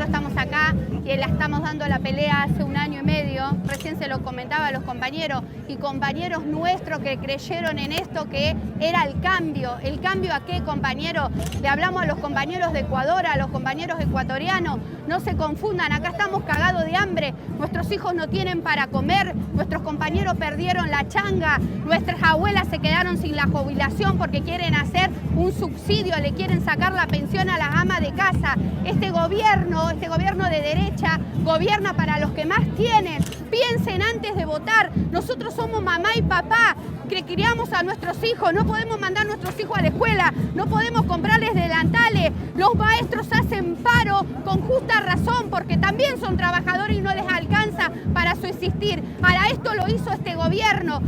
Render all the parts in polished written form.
nosotros estamos acá y la estamos dando la pelea hace 1 año y medio. Recién se lo comentaba a los compañeros y compañeros nuestros que creyeron en esto, que era el cambio. ¿El cambio a qué, compañero? Le hablamos a los compañeros de Ecuador, a los compañeros ecuatorianos. No se confundan, acá estamos cagados de hambre. Nuestros hijos no tienen para comer, nuestros compañeros perdieron la changa, nuestras abuelas se quedaron sin la jubilación porque quieren hacer un subsidio, le quieren sacar la pensión a las amas de casa. Este gobierno de derecha, gobierna para los que más tienen. Piensen antes de votar. Nosotros somos mamá y papá que criamos a nuestros hijos. No podemos mandar a nuestros hijos a la escuela, no podemos comprarles delantales. Los maestros hacen paro con justa razón porque también son trabajadores y no les alcanza para subsistir. Para esto lo hizo este gobierno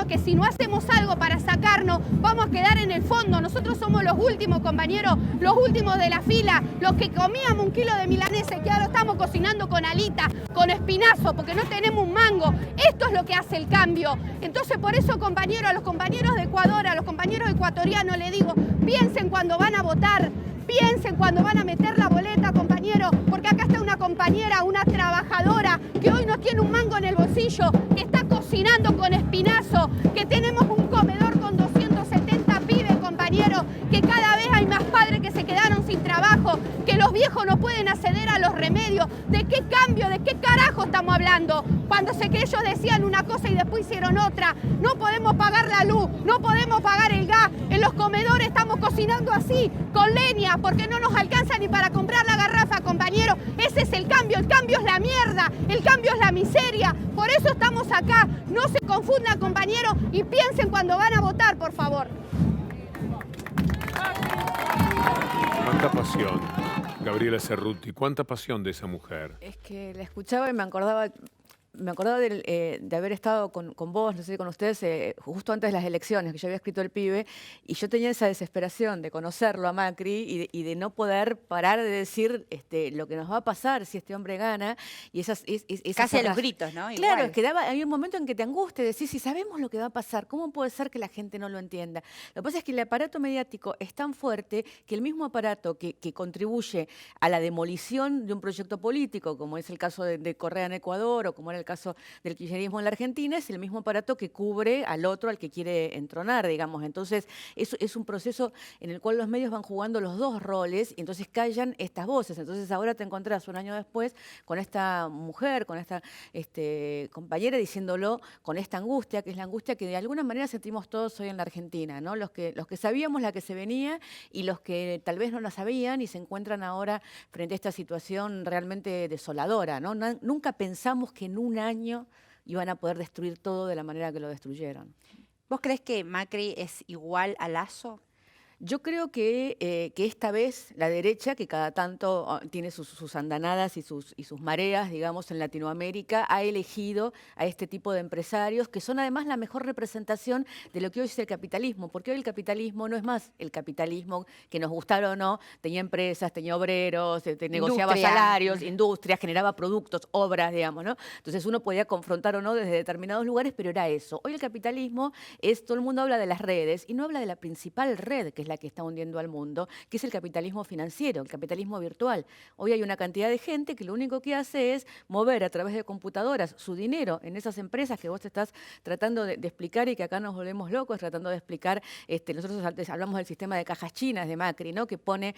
que si no hacemos algo para sacarnos, vamos a quedar en el fondo. Nosotros somos los últimos, compañeros, los últimos de la fila, los que comíamos 1 kilo de milanesa y que ahora estamos cocinando con alita, con espinazo, porque no tenemos un mango. Esto es lo que hace el cambio. Entonces, por eso, compañeros, a los compañeros de Ecuador, a los compañeros ecuatorianos, les digo, piensen cuando van a votar, piensen cuando van a meter la boleta, compañero, porque acá está una compañera, una trabajadora, que hoy no tiene un mango en el bolsillo, que está cocinando con espinazo, que tenemos un comedor con 270 pibes, compañero, que cada vez hay más padres que se quedaron sin trabajo, que los viejos no pueden acceder a los remedios. ¿De qué cambio, de qué carajo estamos hablando? Cuando sé que ellos decían una cosa y después hicieron otra. No podemos pagar la luz, no podemos pagar el gas. En los comedores estamos cocinando así, con leña, porque no nos alcanza ni para comprar la garrafa, compañero. Ese es el cambio es la mierda, el cambio es la miseria. Por eso estamos acá. No se confundan, compañeros, y piensen cuando van a votar, por favor. Cuánta pasión, Gabriela Cerruti, cuánta pasión de esa mujer. Es que la escuchaba y me acordaba de haber estado con vos, no sé, con ustedes, justo antes de las elecciones, que yo había escrito El Pibe, y yo tenía esa desesperación de conocerlo a Macri y de no poder parar de decir lo que nos va a pasar si este hombre gana. Y esas casi a los gritos, ¿no? Claro, es que había un momento en que te angustia, decís, si sabemos lo que va a pasar, ¿cómo puede ser que la gente no lo entienda? Lo que pasa es que el aparato mediático es tan fuerte que el mismo aparato que contribuye a la demolición de un proyecto político, como es el caso de Correa en Ecuador o como era el caso del kirchnerismo en la Argentina, es el mismo aparato que cubre al otro, al que quiere entronar, digamos. Entonces, es un proceso en el cual los medios van jugando los dos roles y entonces callan estas voces. Entonces, ahora te encontrás 1 año después con esta mujer, con esta compañera diciéndolo con esta angustia, que es la angustia que de alguna manera sentimos todos hoy en la Argentina, ¿no? Los que sabíamos la que se venía y los que tal vez no la sabían y se encuentran ahora frente a esta situación realmente desoladora, ¿no? Nunca pensamos que en 1 año iban a poder destruir todo de la manera que lo destruyeron. ¿Vos creés que Macri es igual a Lasso? Yo creo que esta vez la derecha, que cada tanto tiene sus andanadas y sus mareas, digamos, en Latinoamérica, ha elegido a este tipo de empresarios que son además la mejor representación de lo que hoy es el capitalismo, porque hoy el capitalismo no es más el capitalismo que nos gustara o no, tenía empresas, tenía obreros, negociaba salarios, industria, generaba productos, obras, digamos, ¿no? Entonces uno podía confrontar o no desde determinados lugares, pero era eso. Hoy el capitalismo todo el mundo habla de las redes y no habla de la principal red, que es la que está hundiendo al mundo, que es el capitalismo financiero, el capitalismo virtual. Hoy hay una cantidad de gente que lo único que hace es mover a través de computadoras su dinero en esas empresas que vos te estás tratando de explicar y que acá nos volvemos locos tratando de explicar. Nosotros antes hablamos del sistema de cajas chinas de Macri, ¿no? Que pone,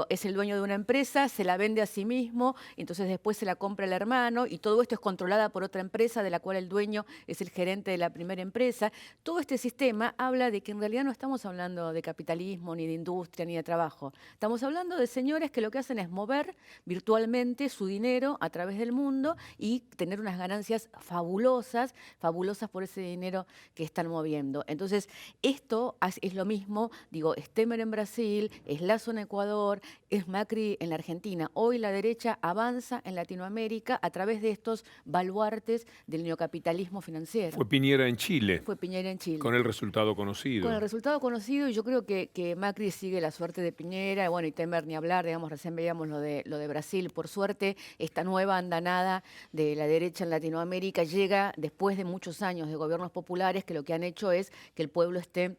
es el dueño de una empresa, se la vende a sí mismo, entonces después se la compra el hermano y todo esto es controlada por otra empresa de la cual el dueño es el gerente de la primera empresa. Todo este sistema habla de que en realidad no estamos hablando de capitalismo, ni de industria, ni de trabajo. Estamos hablando de señores que lo que hacen es mover virtualmente su dinero a través del mundo y tener unas ganancias fabulosas por ese dinero que están moviendo. Entonces, esto es lo mismo, es Temer en Brasil, es Lasso en Ecuador, es Macri en la Argentina. Hoy la derecha avanza en Latinoamérica a través de estos baluartes del neocapitalismo financiero. Fue Piñera en Chile. Fue Piñera en Chile. Con el resultado conocido. Con el resultado conocido, y yo creo que Macri sigue la suerte de Piñera, y Temer ni hablar, recién veíamos lo de Brasil. Por suerte, esta nueva andanada de la derecha en Latinoamérica llega después de muchos años de gobiernos populares que lo que han hecho es que el pueblo esté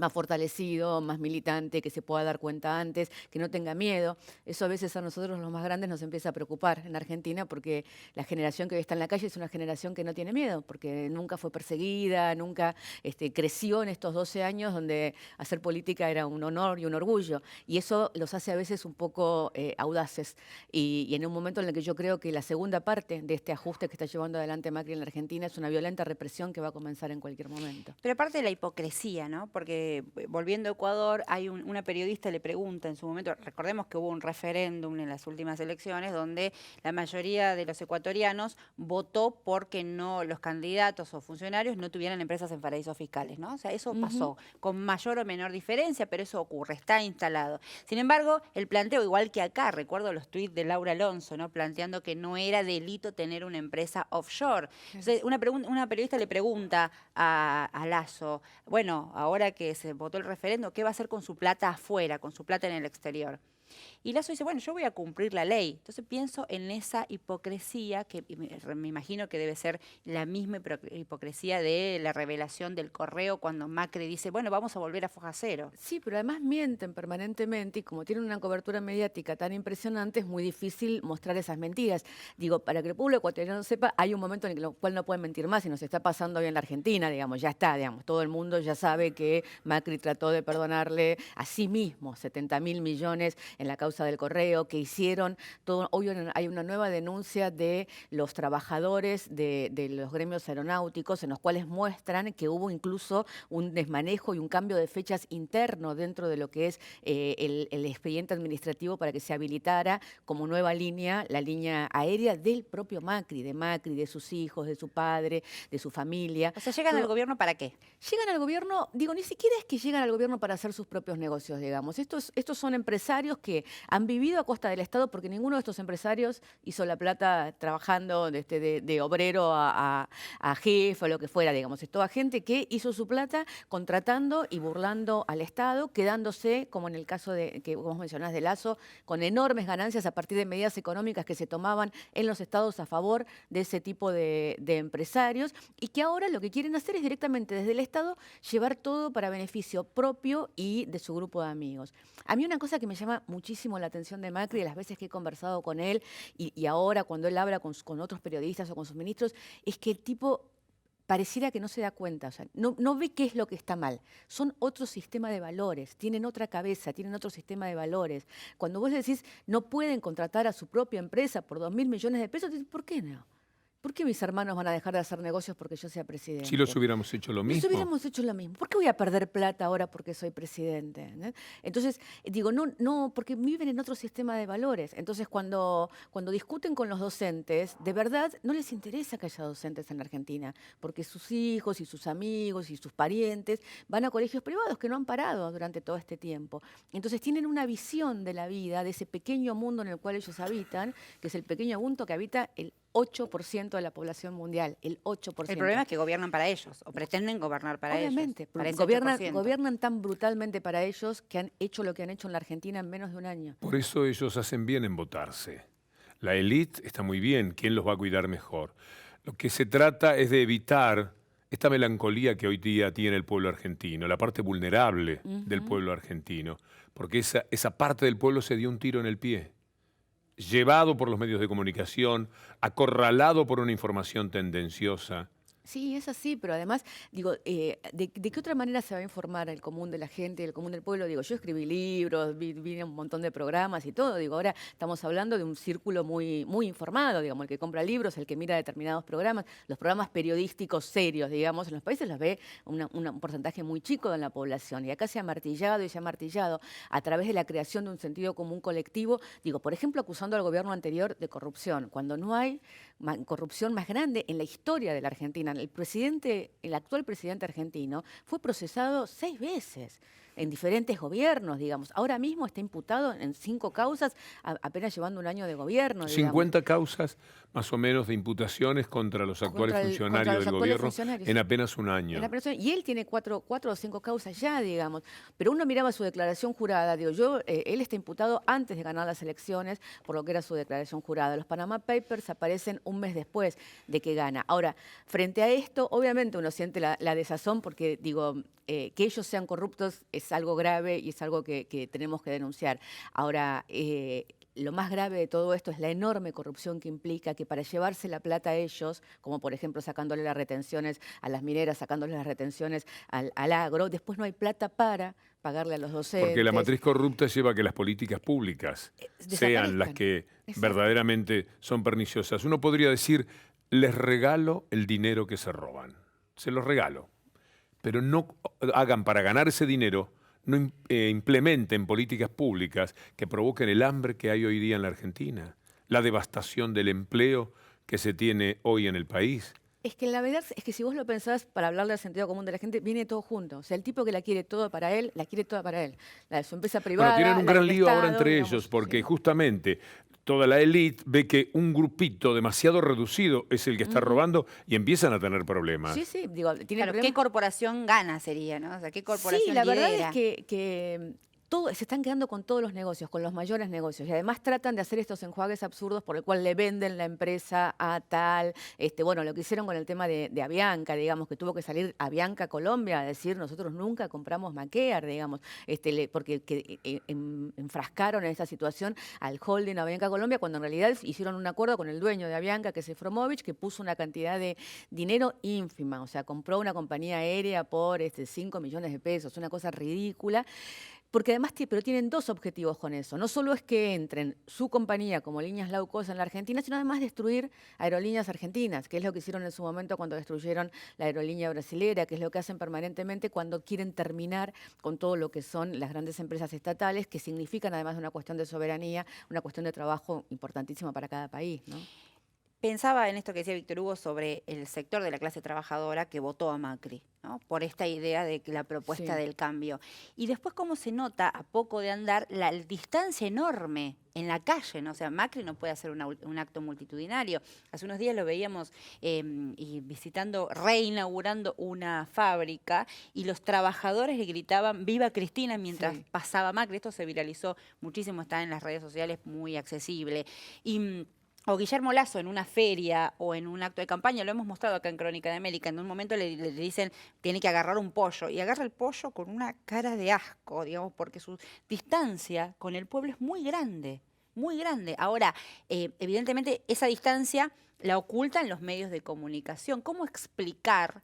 más fortalecido, más militante, que se pueda dar cuenta antes, que no tenga miedo. Eso a veces a nosotros los más grandes nos empieza a preocupar en Argentina, porque la generación que hoy está en la calle es una generación que no tiene miedo, porque nunca fue perseguida, nunca creció en estos 12 años donde hacer política era un honor y un orgullo. Y eso los hace a veces un poco audaces. Y en un momento en el que yo creo que la segunda parte de este ajuste que está llevando adelante Macri en la Argentina es una violenta represión que va a comenzar en cualquier momento. Pero aparte de la hipocresía, ¿no? Porque volviendo a Ecuador, hay una periodista le pregunta en su momento, recordemos que hubo un referéndum en las últimas elecciones donde la mayoría de los ecuatorianos votó porque no los candidatos o funcionarios no tuvieran empresas en paraísos fiscales, ¿no? O sea, eso pasó con mayor o menor diferencia, pero eso ocurre, está instalado. Sin embargo, el planteo, igual que acá, recuerdo los tuits de Laura Alonso, ¿no? Planteando que no era delito tener una empresa offshore. Entonces, una periodista le pregunta a Lasso, bueno, ahora que se votó el referendo, ¿qué va a hacer con su plata afuera, con su plata en el exterior? Y Lasso dice, bueno, yo voy a cumplir la ley. Entonces pienso en esa hipocresía, que me imagino que debe ser la misma hipocresía de la revelación del correo cuando Macri dice, bueno, vamos a volver a foja cero. Sí, pero además mienten permanentemente y como tienen una cobertura mediática tan impresionante, es muy difícil mostrar esas mentiras. Digo, para que el pueblo ecuatoriano sepa, hay un momento en el cual no pueden mentir más y nos está pasando hoy en la Argentina, digamos, ya está, digamos, todo el mundo ya sabe que Macri trató de perdonarle a sí mismo 70.000 millones en la causa del correo, que hicieron todo. Hoy hay una nueva denuncia de los trabajadores de los gremios aeronáuticos en los cuales muestran que hubo incluso un desmanejo y un cambio de fechas interno dentro de lo que es el expediente administrativo para que se habilitara como nueva línea, la línea aérea del propio Macri, de sus hijos, de su padre, de su familia. O sea, ¿llegan al gobierno para qué? Llegan al gobierno, digo, ni siquiera es que llegan al gobierno para hacer sus propios negocios, digamos. Estos son empresarios que han vivido a costa del Estado, porque ninguno de estos empresarios hizo la plata trabajando de obrero a jefe o lo que fuera, digamos. Es toda gente que hizo su plata contratando y burlando al Estado, quedándose, como en el caso que vos mencionás de Lasso, con enormes ganancias a partir de medidas económicas que se tomaban en los estados a favor de ese tipo de empresarios, y que ahora lo que quieren hacer es directamente desde el Estado llevar todo para beneficio propio y de su grupo de amigos. A mí una cosa que me llama muchísimo la atención de Macri, las veces que he conversado con él y ahora cuando él habla con otros periodistas o con sus ministros, es que el tipo pareciera que no se da cuenta, o sea, no ve qué es lo que está mal. Son otro sistema de valores, tienen otra cabeza, tienen otro sistema de valores. Cuando vos decís no pueden contratar a su propia empresa por 2.000 millones de pesos, ¿por qué no? ¿Por qué mis hermanos van a dejar de hacer negocios porque yo sea presidente? Si los hubiéramos hecho lo mismo. Si hubiéramos hecho lo mismo. ¿Por qué voy a perder plata ahora porque soy presidente? Entonces, digo, no, porque viven en otro sistema de valores. Entonces, cuando discuten con los docentes, de verdad no les interesa que haya docentes en la Argentina, porque sus hijos y sus amigos y sus parientes van a colegios privados que no han parado durante todo este tiempo. Entonces, tienen una visión de la vida, de ese pequeño mundo en el cual ellos habitan, que es el pequeño mundo que habita el 8% de la población mundial, el 8%. El problema es que gobiernan para ellos, o pretenden gobernar para Obviamente, ellos. Obviamente, gobiernan tan brutalmente para ellos que han hecho lo que han hecho en la Argentina en menos de un año. Por eso ellos hacen bien en votarse. La élite está muy bien, ¿quién los va a cuidar mejor? Lo que se trata es de evitar esta melancolía que hoy día tiene el pueblo argentino, la parte vulnerable del pueblo argentino, porque esa parte del pueblo se dio un tiro en el pie. Llevado por los medios de comunicación, acorralado por una información tendenciosa. Sí, es así, pero además, digo, ¿de qué otra manera se va a informar el común de la gente, el común del pueblo? Digo, yo escribí libros, vi un montón de programas y todo. Digo, ahora estamos hablando de un círculo muy, muy informado, digamos, el que compra libros, el que mira determinados programas, los programas periodísticos serios, digamos, en los países los ve un porcentaje muy chico de la población. Y acá se ha martillado y se ha martillado a través de la creación de un sentido común colectivo, digo, por ejemplo, acusando al gobierno anterior de corrupción, cuando no hay corrupción más grande en la historia de la Argentina. El actual presidente argentino fue procesado 6 veces. en diferentes gobiernos, digamos. Ahora mismo está imputado en 5 causas, apenas llevando un año de gobierno, digamos. 50 causas más o menos de imputaciones contra los actuales Contra funcionarios los del actuales gobierno funcionarios. en apenas un año. Y él tiene 4 o 5 causas ya, digamos. Pero uno miraba su declaración jurada, digo, él está imputado antes de ganar las elecciones por lo que era su declaración jurada. Los Panama Papers aparecen un mes después de que gana. Ahora, frente a esto, obviamente uno siente la desazón porque, digo, que ellos sean corruptos es algo grave y es algo que tenemos que denunciar. Ahora, lo más grave de todo esto es la enorme corrupción que implica que para llevarse la plata a ellos, como por ejemplo sacándole las retenciones a las mineras, sacándole las retenciones al agro, después no hay plata para pagarle a los docentes. Porque la matriz corrupta lleva a que las políticas públicas sean las que verdaderamente son perniciosas. Uno podría decir, les regalo el dinero que se roban. Se los regalo. Pero no hagan para ganar ese dinero, no implementen políticas públicas que provoquen el hambre que hay hoy día en la Argentina, la devastación del empleo que se tiene hoy en el país. Es que la verdad es que si vos lo pensás, para hablarle al sentido común de la gente, viene todo junto. O sea, el tipo que la quiere todo para él, la quiere toda para él. La de su empresa privada, Bueno, tienen un la gran del lío ahora Estado, entre digamos, ellos, porque sí. justamente toda la élite ve que un grupito demasiado reducido es el que está robando y empiezan a tener problemas. Sí, sí, digo, tiene Claro, ¿qué problemas. corporación gana sería, no? O sea, ¿qué corporación Sí, la verdad lidera? es que se están quedando con todos los negocios, con los mayores negocios. Y además tratan de hacer estos enjuagues absurdos por el cual le venden la empresa a tal. Bueno, lo que hicieron con el tema de Avianca, digamos, que tuvo que salir Avianca Colombia a decir nosotros nunca compramos Maquear, digamos, porque enfrascaron en esa situación al holding Avianca Colombia cuando en realidad hicieron un acuerdo con el dueño de Avianca, que es Efromovich, que puso una cantidad de dinero ínfima. O sea, compró una compañía aérea por 5 millones de pesos, una cosa ridícula. Porque además pero tienen 2 objetivos con eso. No solo es que entren su compañía como líneas low cost en la Argentina, sino además destruir aerolíneas argentinas, que es lo que hicieron en su momento cuando destruyeron la aerolínea brasilera, que es lo que hacen permanentemente cuando quieren terminar con todo lo que son las grandes empresas estatales, que significan además de una cuestión de soberanía, una cuestión de trabajo importantísima para cada país, ¿no? Pensaba en esto que decía Víctor Hugo sobre el sector de la clase trabajadora que votó a Macri, ¿no? Por esta idea de que la propuesta Sí. del cambio. Y después cómo se nota a poco de andar la distancia enorme en la calle, ¿no? O sea, Macri no puede hacer un acto multitudinario. Hace unos días lo veíamos y visitando, reinaugurando una fábrica y los trabajadores le gritaban ¡Viva Cristina! Mientras pasaba Macri. Esto se viralizó muchísimo, está en las redes sociales, muy accesible. O Guillermo Lasso en una feria o en un acto de campaña, lo hemos mostrado acá en Crónica de América, en un momento le dicen tiene que agarrar un pollo y agarra el pollo con una cara de asco, digamos, porque su distancia con el pueblo es muy grande, muy grande. Ahora, evidentemente esa distancia la ocultan los medios de comunicación. ¿Cómo explicar,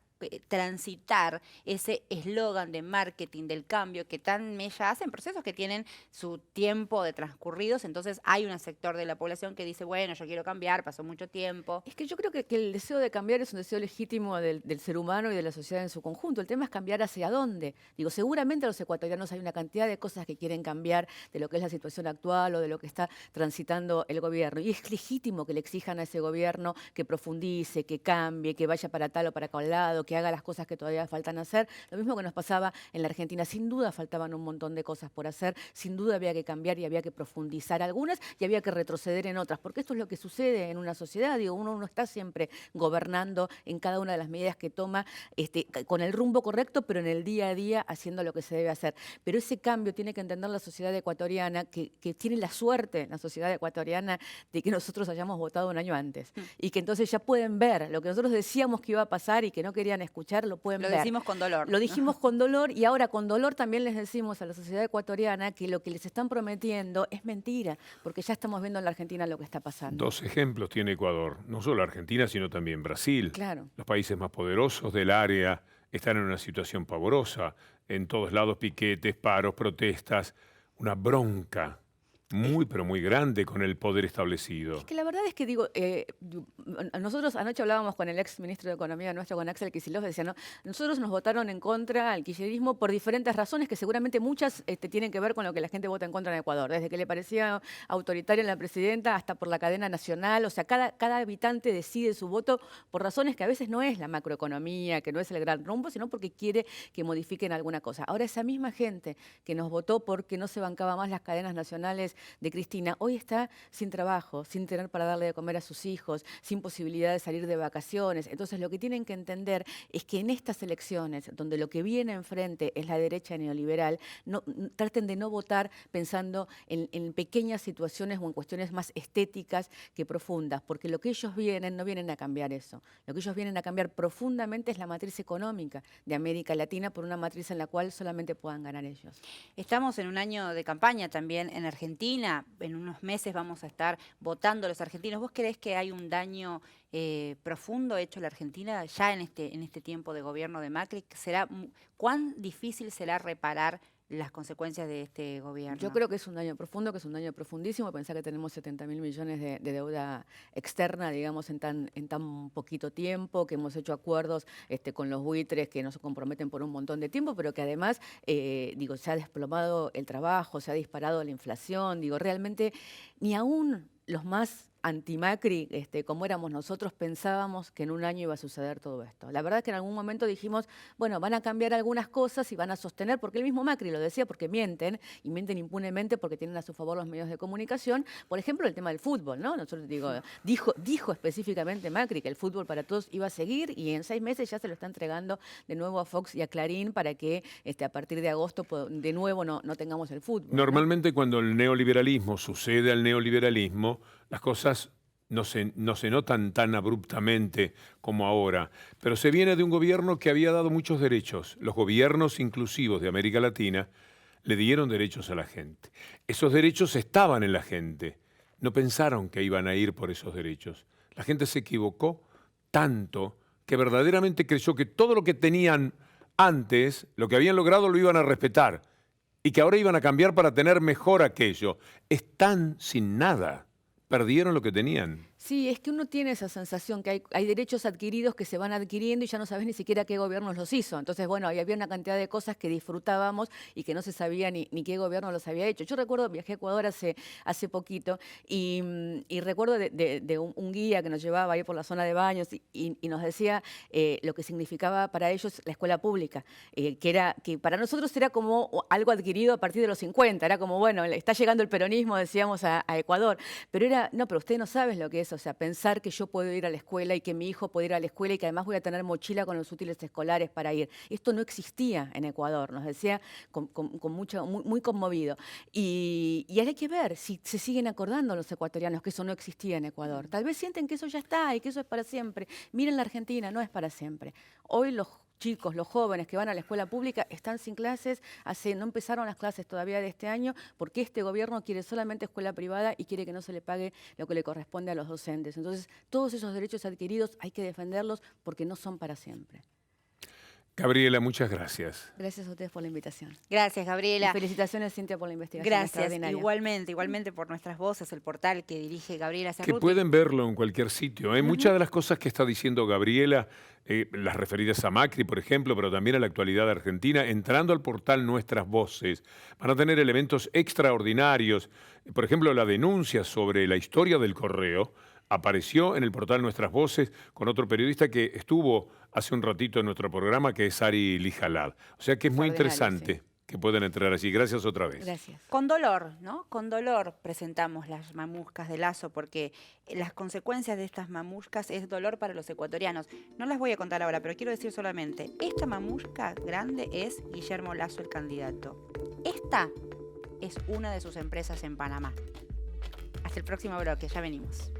transitar ese eslogan de marketing del cambio que tan mella hacen procesos que tienen su tiempo de transcurridos? Entonces hay un sector de la población que dice, bueno, yo quiero cambiar, pasó mucho tiempo. Es que yo creo que el deseo de cambiar es un deseo legítimo del ser humano y de la sociedad en su conjunto. El tema es cambiar hacia dónde. Digo, seguramente a los ecuatorianos hay una cantidad de cosas que quieren cambiar de lo que es la situación actual o de lo que está transitando el gobierno. Y es legítimo que le exijan a ese gobierno que profundice, que cambie, que vaya para tal o para cual lado, que haga las cosas que todavía faltan hacer. Lo mismo que nos pasaba en la Argentina. Sin duda faltaban un montón de cosas por hacer. Sin duda había que cambiar y había que profundizar algunas y había que retroceder en otras. Porque esto es lo que sucede en una sociedad. Digo, uno no está siempre gobernando en cada una de las medidas que toma con el rumbo correcto, pero en el día a día haciendo lo que se debe hacer. Pero ese cambio tiene que entender la sociedad ecuatoriana, que tiene la suerte, la sociedad ecuatoriana, de que nosotros hayamos votado un año antes. Y que entonces ya pueden ver lo que nosotros decíamos que iba a pasar y que no querían escuchar, lo pueden ver. Lo decimos con dolor. Lo dijimos con dolor y ahora con dolor también les decimos a la sociedad ecuatoriana que lo que les están prometiendo es mentira, porque ya estamos viendo en la Argentina lo que está pasando. 2 ejemplos tiene Ecuador, no solo Argentina, sino también Brasil. Claro. Los países más poderosos del área están en una situación pavorosa. En todos lados piquetes, paros, protestas, una bronca muy, pero muy grande con el poder establecido. Es que la verdad es que digo, nosotros anoche hablábamos con el ex ministro de Economía nuestro, con Axel Kicillof, decía, ¿no? Nosotros nos votaron en contra al kirchnerismo por diferentes razones que seguramente muchas tienen que ver con lo que la gente vota en contra en Ecuador, desde que le parecía autoritaria la presidenta hasta por la cadena nacional, o sea, cada habitante decide su voto por razones que a veces no es la macroeconomía, que no es el gran rumbo, sino porque quiere que modifiquen alguna cosa. Ahora, esa misma gente que nos votó porque no se bancaba más las cadenas nacionales de Cristina, hoy está sin trabajo, sin tener para darle de comer a sus hijos, sin posibilidad de salir de vacaciones. Entonces, lo que tienen que entender es que en estas elecciones, donde lo que viene enfrente es la derecha neoliberal, traten de no votar pensando en pequeñas situaciones o en cuestiones más estéticas que profundas, porque lo que ellos no vienen a cambiar eso. Lo que ellos vienen a cambiar profundamente es la matriz económica de América Latina, por una matriz en la cual solamente puedan ganar ellos. Estamos en un año de campaña también en Argentina. En unos meses vamos a estar votando los argentinos. ¿Vos creés que hay un daño profundo hecho a la Argentina ya en este tiempo de gobierno de Macri? ¿Cuán difícil será reparar las consecuencias de este gobierno? Yo creo que es un daño profundo, que es un daño profundísimo. Pensar que tenemos 70.000 millones de deuda externa, digamos, en tan poquito tiempo, que hemos hecho acuerdos con los buitres que nos comprometen por un montón de tiempo, pero que además, se ha desplomado el trabajo, se ha disparado la inflación. Realmente ni aún los más anti-Macri, como éramos nosotros, pensábamos que en un año iba a suceder todo esto. La verdad es que en algún momento dijimos, bueno, van a cambiar algunas cosas y van a sostener, porque el mismo Macri lo decía, porque mienten, y mienten impunemente porque tienen a su favor los medios de comunicación. Por ejemplo, el tema del fútbol, ¿no? Nosotros dijo específicamente Macri que el fútbol para todos iba a seguir, y en 6 meses ya se lo está entregando de nuevo a Fox y a Clarín para que a partir de agosto de nuevo no tengamos el fútbol. Normalmente, ¿no? Cuando el neoliberalismo sucede al neoliberalismo, las cosas no se notan tan abruptamente como ahora, pero se viene de un gobierno que había dado muchos derechos. Los gobiernos inclusivos de América Latina le dieron derechos a la gente. Esos derechos estaban en la gente. No pensaron que iban a ir por esos derechos. La gente se equivocó tanto que verdaderamente creyó que todo lo que tenían antes, lo que habían logrado, lo iban a respetar y que ahora iban a cambiar para tener mejor aquello. Están sin nada. Perdieron lo que tenían. Sí, es que uno tiene esa sensación que hay derechos adquiridos que se van adquiriendo y ya no sabes ni siquiera qué gobiernos los hizo. Entonces, bueno, había una cantidad de cosas que disfrutábamos y que no se sabía ni qué gobierno los había hecho. Yo recuerdo, viajé a Ecuador hace poquito y recuerdo de un guía que nos llevaba ahí por la zona de baños y nos decía lo que significaba para ellos la escuela pública, que para nosotros era como algo adquirido a partir de los 50, era como, bueno, está llegando el peronismo, decíamos, a Ecuador, pero pero usted no sabe lo que es, o sea, pensar que yo puedo ir a la escuela y que mi hijo puede ir a la escuela y que además voy a tener mochila con los útiles escolares para ir. Esto no existía en Ecuador, nos decía muy conmovido. Y hay que ver si se siguen acordando los ecuatorianos que eso no existía en Ecuador. Tal vez sienten que eso ya está y que eso es para siempre. Miren la Argentina, no es para siempre. Hoy los chicos, los jóvenes que van a la escuela pública están sin clases, no empezaron las clases todavía de este año porque este gobierno quiere solamente escuela privada y quiere que no se le pague lo que le corresponde a los docentes. Entonces, todos esos derechos adquiridos hay que defenderlos porque no son para siempre. Gabriela, muchas gracias. Gracias a ustedes por la invitación. Gracias, Gabriela. Y felicitaciones, Cintia, por la investigación. Gracias, igualmente por Nuestras Voces, el portal que dirige Gabriela Cerruti. Que pueden verlo en cualquier sitio. Muchas de las cosas que está diciendo Gabriela, las referidas a Macri, por ejemplo, pero también a la actualidad de Argentina, entrando al portal Nuestras Voces, van a tener elementos extraordinarios. Por ejemplo, la denuncia sobre la historia del correo apareció en el portal Nuestras Voces con otro periodista que estuvo hace un ratito en nuestro programa, que es Ari Lijalad. O sea que es muy interesante que puedan entrar allí. Gracias otra vez. Gracias. Con dolor, ¿no? Con dolor presentamos las mamuscas de Lasso, porque las consecuencias de estas mamuscas es dolor para los ecuatorianos. No las voy a contar ahora, pero quiero decir solamente, esta mamusca grande es Guillermo Lasso, el candidato. Esta es una de sus empresas en Panamá. Hasta el próximo bloque, ya venimos.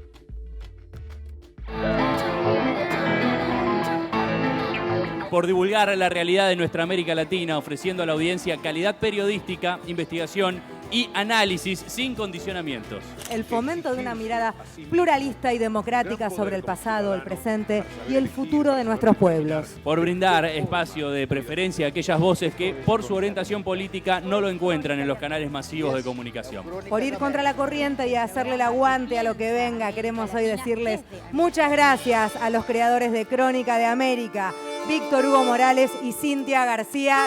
Por divulgar la realidad de nuestra América Latina, ofreciendo a la audiencia calidad periodística, investigación y análisis sin condicionamientos. El fomento de una mirada pluralista y democrática sobre el pasado, el presente y el futuro de nuestros pueblos. Por brindar espacio de preferencia a aquellas voces que, por su orientación política, no lo encuentran en los canales masivos de comunicación. Por ir contra la corriente y hacerle el aguante a lo que venga, queremos hoy decirles muchas gracias a los creadores de Crónica de América, Víctor Hugo Morales y Cintia García.